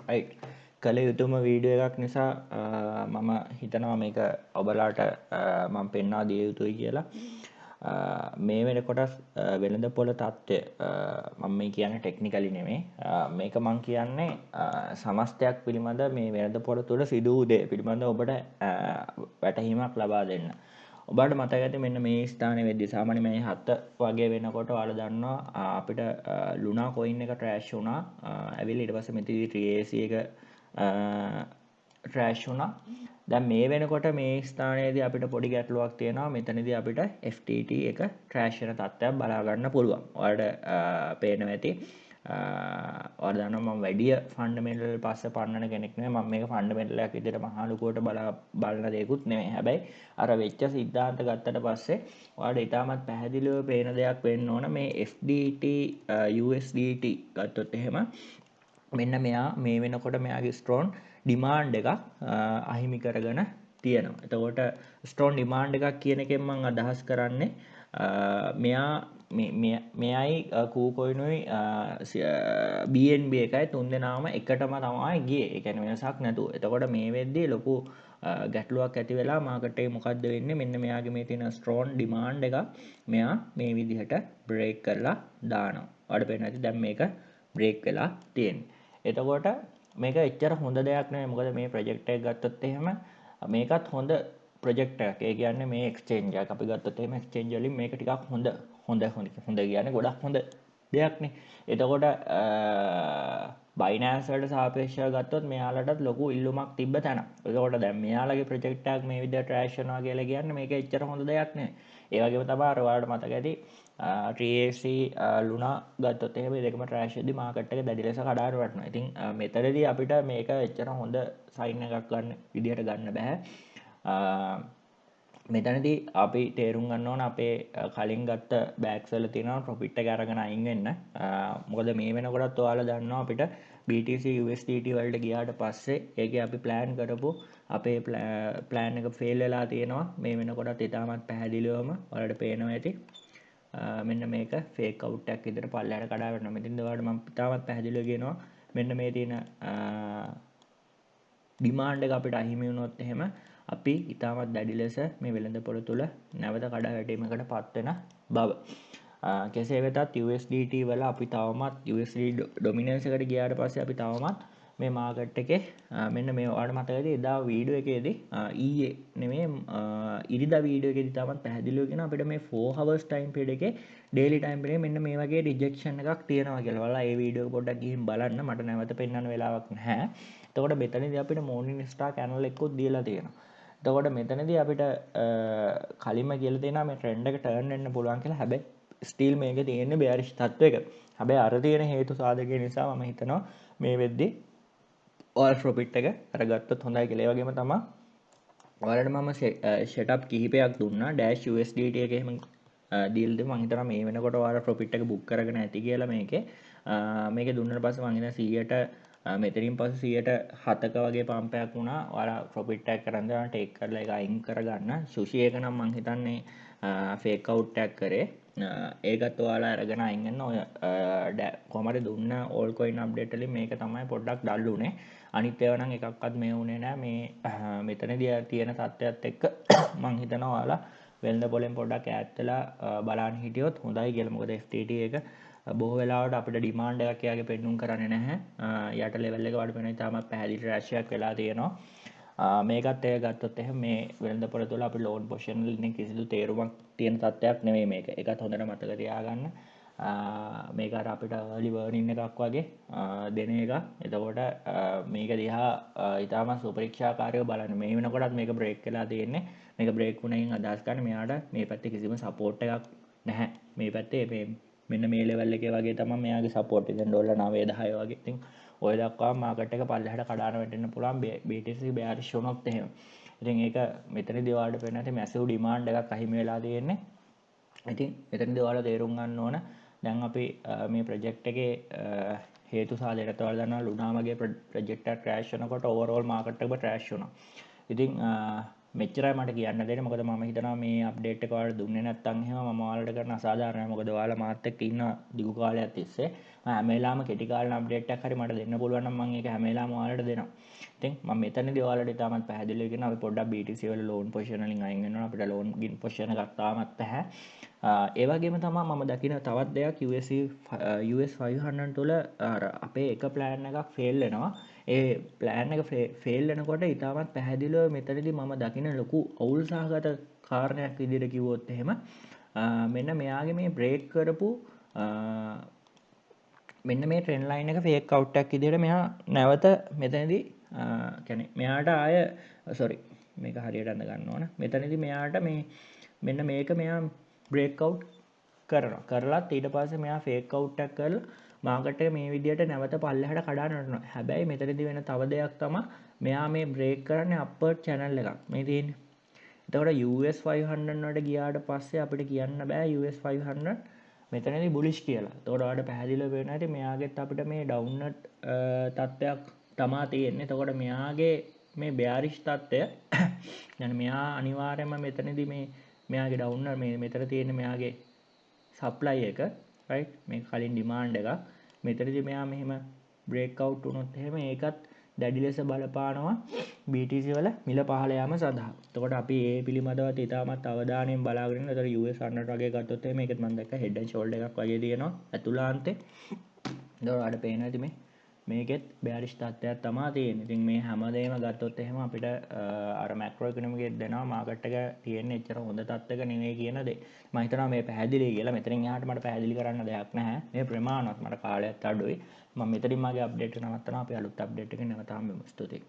right කළ යුතුම video එකක් නිසා මම හිතනවා මේක ඔබලාට මම පෙන්වා දිය යුතුයි කියලා. මේ වෙනකොට වෙළඳ පොළ තත්ත්වය මම මේ කියන්නේ ටෙක්නිකලි නෙමෙයි. මේක මම කියන්නේ සමස්තයක් පිළිබඳ මේ වෙළඳ පොළ තුළ සිදු වූ දේ පිළිබඳ ඔබට වැටහීමක් ලබා දෙන්න. ඔබට මතක ඇති මෙන්න මේ ස්ථානයේ වෙද්දී සාමාන්‍ය මේ 7 වගේ වෙනකොට ඔයාලා දන්නවා අපිට ලුනා කොයින් එක ට්‍රෑෂ් වුණා. ඇවිල්ලා ඊට පස්සේ මෙතනදී TAC එක ට්‍රෑෂ් වුණා. දැන් මේ වෙනකොට මේ ස්ථානයේදී අපිට පොඩි ගැටලුවක් තියෙනවා. මෙතනදී අපිට FTT එක ට්‍රෑෂ් වෙන තත්ත්වයක් බලා ගන්න පුළුවන්. ඔයාලට පේනවා ඇති. ඔයාලා දන්නවා මම වැඩි ෆන්ඩමෙන්ටල් පස්සේ පන්නන කෙනෙක් නෙමෙයි. මම මේක ෆන්ඩමෙන්ටල් එකක් විදිහට මහා ලුකුවට බලන දෙයක්ුත් නෙමෙයි. හැබැයි අර වෙච්ච සිද්ධාන්ත ගත්තට පස්සේ ඔයාලට ඊටමත් පැහැදිලිව පේන දෙයක් වෙන්න ඕන මේ FTT USDT ගත්තොත් එහෙම මෙන්න මෙයා මේ වෙනකොට මෙයාගේ ස්ට්‍රෝන් ඩිමාන්ඩ් එකක් අහිමි කරගෙන තියෙනවා. එතකොට ස්ට්‍රෝන් ඩිමාන්ඩ් එකක් කියන එකෙන් මම අදහස් කරන්නේ මෙයා මෙයයි කූකොයිනුයි BNB එකයි තුන් දෙනාම එකටම තමයි ගියේ. ඒ කියන්නේ වෙනසක් නැතුව. එතකොට මේ වෙද්දී ලොකු ගැටලුවක් ඇති වෙලා මාකට් එකේ මොකද්ද වෙන්නේ? මෙන්න මෙයාගේ මේ තියෙන ස්ට්‍රෝන් ඩිමාන්ඩ් එක මෙයා මේ විදිහට බ්‍රේක් කරලා දානවා. ඔයාලට පේනවා ඇති දැන් මේක බ්‍රේක් වෙලා තියෙන්නේ. එතකොට මේක එච්චර හොඳ දෙයක් නෙවෙයි. මොකද මේ ප්‍රොජෙක්ට් එක ගත්තොත් එහෙම මේකත් හොඳ ප්‍රොජෙක්ට් එකක්. ඒ කියන්නේ මේ එක්ස්චේන්ජ් එකක් අපි ගත්තොත් එහෙම එක්ස්චේන්ජ් වලින් මේක ටිකක් හොඳ කියන්නේ ගොඩක් හොඳ දෙයක්නේ. එතකොට බයිනෑන්ස් වලට සාපේක්ෂව ගත්තොත් මෙයාලටත් ලොකු ඉල්ලුමක් තිබ්බ තැන. එතකොට දැන් මෙයාලගේ ප්‍රොජෙක්ට් එකක් මේ විදිහට ට්‍රෑෂ් වෙනවා කියලා කියන්නේ මේක එච්චර හොඳ දෙයක් නෙවෙයි. ඒ වගේම තමයි අර ඔයාලට මතක ඇති TAC ලුනා ගත්තොත් එහෙම දෙකම ට්‍රෑෂ් වෙද්දි මාකට් එක දැඩි ලෙස කඩාවට වැටෙනවා. ඉතින් මෙතනදී අපිට මේක එච්චර හොඳ සයින් එකක් ගන්න විදිහට ගන්න බෑ. මෙතනදී අපි තේරුම් ගන්න ඕන අපේ කලින් ගත්ත බෑග්ස් වල තියෙනවා ප්‍රොෆිට් එක අරගෙන අයින් වෙන්න. මොකද මේ වෙනකොටත් ඔයාලා දන්නවා අපිට BTC USDT වලට ගියාට පස්සේ ඒකේ අපි ප්ලෑන් කරපු අපේ ප්ලෑන් එක ෆේල් වෙලා තියෙනවා. මේ වෙනකොටත් ඉතාමත් පැහැදිලිවම ඔයාලට පේනවා ඇති. මෙන්න මේක ෆේක් අවුට් එකක් විදිහට පල්ලෙහාට කඩා වැටෙනවා. මෙතෙන්ද ඔයාලට මම ඉතාමත් පැහැදිලිව කියනවා මෙන්න මේ තියෙන ඩිමාන්ඩ් එක අපිට අහිමි වුණොත් එහෙම අපි ඉතාමත් දැඩි ලෙස මේ වෙළඳ පොළ තුල නැවත කඩා වැටීමකට පත් වෙන බව. කෙසේ වෙතත් USDT වල අපි තවමත් USD ඩොමිනන්ස් එකට ගියාට පස්සේ අපි තවමත් මේ මාකට් එකේ මෙන්න මේ ඔයාලට මතකද එදා වීඩියෝ එකේදී ඊයේ නෙමෙයි ඉරිදා වීඩියෝ එකේදී තවමත් පැහැදිලිව කියන අපිට මේ 4 hours time period එකේ daily time period මෙන්න මේ වගේ රිජෙක්ෂන් එකක් තියෙනවා කියලා. ඔයාලා ඒ වීඩියෝ එක පොඩ්ඩක් ගිහින් බලන්න. මට නැවත පෙන්වන්න වෙලාවක් නැහැ. එතකොට මෙතනදී අපිට මෝර්නින් ස්ටාර් කැනල් එකකුත් දීලා තියෙනවා. එතකොට මෙතනදී අපිට කලින්ම කියලා තියෙනවා මේ ට්‍රෙන්ඩ් එක ටර්න් වෙන්න පුළුවන් කියලා. හැබැයි ස්ටිල් මේකේ තියෙන්නේ bearish තත්වයක. හැබැයි අර තියෙන හේතු සාධක නිසා මම හිතනවා මේ වෙද්දී all profit එක අරගත්තොත් හොඳයි කියලා. ඒ වගේම තමයි ඔයාලට මම setup කිහිපයක් දුන්නා dash USDT එකේ එහෙම deal දෙක මම හිතනවා මේ වෙනකොට ඔයාලා profit එක book කරගෙන ඇති කියලා මේකේ. මේකේ දුන්නාට පස්සේ මම හිතනවා 100ට මෙතනින් පස්සේ 107ක වගේ පම්පයක් වුණා. ඔයාලා ප්‍රොෆිට් එකක් කරන් දාන ටේක් කරලා ඒක අයින් කරගන්න. සුෂි එක නම් මම හිතන්නේ ෆේක් අවුට් එකක් කරේ. ඒකත් ඔයාලා අරගෙන අයින් කරන ඔය කොහමද දුන්න ඕල් කොයින් අප්ඩේට් වලින් මේක තමයි පොඩ්ඩක් ඩල් උනේ. අනිත් ඒවා නම් එකක්වත් මේ උනේ නැහැ. මේ මෙතනදී තියෙන තත්ත්වයක් එක්ක මම හිතනවා ඔයාලා වෙළඳ පොලෙන් පොඩ්ඩක් ඈත් වෙලා බලන්න හිටියොත් හොඳයි කියලා. මොකද FTT එක බොහෝ වෙලාවට අපිට ඩිමාන්ඩ් එකක් එයාගේ පෙන්නුම් කරන්නේ නැහැ. යට ලෙවල් එක වඩ වෙනවා තාමත් පැහැදිලි රැෂයක් වෙලා තියෙනවා. මේකත් ඒක ගත්තොත් එහෙනම් මේ වෙළඳ පොළ තුළ අපි ලෝන් පොසිෂන් වලින් කිසිදු තේරුමක් තියෙන තත්ත්වයක් නෙවෙයි මේක. ඒකත් හොඳට මතක තියාගන්න. මේක අර අපිට early warning එකක් වගේ දෙන එක. එතකොට මේක දිහා ඊටාම සුපරීක්ෂාකාරීව බලන්න. මේ වෙනකොටත් මේක බ්‍රේක් වෙලා තියෙන්නේ. මේක බ්‍රේක් වුණයින් අදහස් ගන්න මෙයාට මේ පැත්තේ කිසිම සපෝට් එකක් නැහැ. මේ පැත්තේ මේ මෙන්න මේ ලෙවල් එකේ වගේ තමයි මෙයාගේ සපෝට් එක. දැන් ඩොලර් 9 10 වගේ. ඉතින් ඔය දක්වා මාකට් එක පල්ලෙහාට කඩාන වැටෙන්න පුළුවන් BTC bearish වුණොත් එහෙම. ඉතින් ඒක මෙතනදී ඔයාලට පේන ඇති මැසිව් ඩිමාන්ඩ් එකක් අහිමි වෙලා තියෙන්නේ. ඉතින් මෙතනදී ඔයාලා තේරුම් ගන්න ඕන දැන් අපි මේ ප්‍රොජෙක්ට් එකේ හේතු සාධක ඔයාලා දන්නවා ලුනා වගේ ප්‍රොජෙක්ට් එක ක්‍රෑෂ් වෙනකොට ඕවර්ऑල් මාකට් එක ක්‍රෑෂ් වුණා. ඉතින් මෙච්චරයි මට කියන්න දෙන්නේ. මොකද මම හිතනවා මේ අප්ඩේට් එක ඔයාලට දුන්නේ නැත්නම් එහෙම මම ඔයාලට කරන අසාධාරණයි. මොකද ඔයාලා මාත් එක්ක ඉන්න දිගු කාලයක් තිස්සේ හැම වෙලාවම කෙටි කාලන අප්ඩේට් එකක් හරි මට දෙන්න පුළුවන් නම් මම ඒක හැම වෙලාවම ඔයාලට දෙනවා. ඉතින් මම මෙතනදී ඔයාලට තාමත් පැහැදිලිව කියනවා අපි පොඩ්ඩක් BTC වල ලෝන් පොසිෂන් වලින් අයින් වෙනවා අපිට ලෝන් ගින් පොසිෂන් එකක් තාමත් නැහැ. ඒ වගේම තමයි මම දකින තවත් දෙයක් US 500 තුල අපේ එක ප්ලෑන් එකක් ෆේල් වෙනවා. ඒ ප්ලෑන් එක ෆේල් වෙනකොට ඉතාමත් පැහැදිලිව මෙතනදී මම දකින ලොකු අවුල් සහගත කාරණයක් විදිහට කිව්වොත් එහෙම මෙන්න මෙයාගේ මේ බ්‍රේක් කරපු මෙන්න මේ ට්‍රෙන්ඩ් ලයින් එක ෆේක් අවුට් එකක් විදිහට මෙයා නැවත මෙතනදී කියන්නේ මෙයාට ආය සෝරි මේක හරියට අඳ ගන්න ඕන. මෙතනදී මෙයාට මේ මෙන්න මේක මෙයා බ්‍රේක් අවුට් කරලා ඊට පස්සේ මෙයා ෆේක් අවුට් එකක් කරලා මාකට් එක මේ විදිහට නැවත පල්ලෙහාට කඩාන යනවා. හැබැයි මෙතනදී වෙන තව දෙයක් තමයි මෙයා මේ බ්‍රේක් කරන්නේ අප්වර්ඩ් channel එකක් මේ තියෙන්නේ. එතකොට US 500 වලට ගියාට පස්සේ අපිට කියන්න බෑ US 500 මෙතනදී බුලිෂ් කියලා. එතකොට ඔයාලට පැහැදිලිව වෙනවා ඇති මෙයාගෙත් අපිට මේ ඩවුන්වර්ඩ් තත්ත්වයක් තමා තියෙන්නේ. එතකොට මෙයාගේ මේ bearish තත්ත්වය يعني මෙයා අනිවාර්යයෙන්ම මෙතනදී මේ මෙයාගේ ඩවුන්වර්ඩ් මේ මෙතන තියෙන මෙයාගේ සප්ලයි එක රයිට් මේ කලින් ඩිමාන්ඩ් එකක් මෙතනදී මෙයා මෙහෙම බ්‍රේක් අවුට් වුණොත් එහෙම ඒකත් දැඩි ලෙස බලපානවා BTC වල මිල පහළ යාම සඳහා. එතකොට අපි ඒ පිළිබඳව ඉතාමත් අවධානයෙන් බලාගෙන ඉන්න. එතකොට US 100 වගේ ගත්තොත් එහෙම ඒකත් මම දැක්කා හෙඩ් ඇන්ඩ් ෂෝල්ඩර් එකක් වගේ තියෙනවා ඇතුළාන්තේ. එතකොට ආඩ පේනවා ඉතින් මේකෙත් bearish තත්ත්වයක් තමයි තියෙන්නේ. ඉතින් මේ හැමදේම ගත්තොත් එහෙම අපිට අර මැක්‍රෝ ඉකොනොමික් එකෙත් දෙනවා මාකට් එක තියෙන්නේ එච්චර හොඳ තත්ත්වයක නෙවෙයි කියන දේ. මම හිතනවා මේ පැහැදිලි කියලා. මෙතනින් එහාට මට පැහැදිලි කරන්න දෙයක් නැහැ. මේ ප්‍රමාණවත් මට කාලයත් අඩුයි. මම මෙතනින් මාගේ අප්ඩේට් එක නවත්තනවා. අපි අලුත් අප්ඩේට් එකකින් නැවත හම්බෙමු. ස්තුතියි.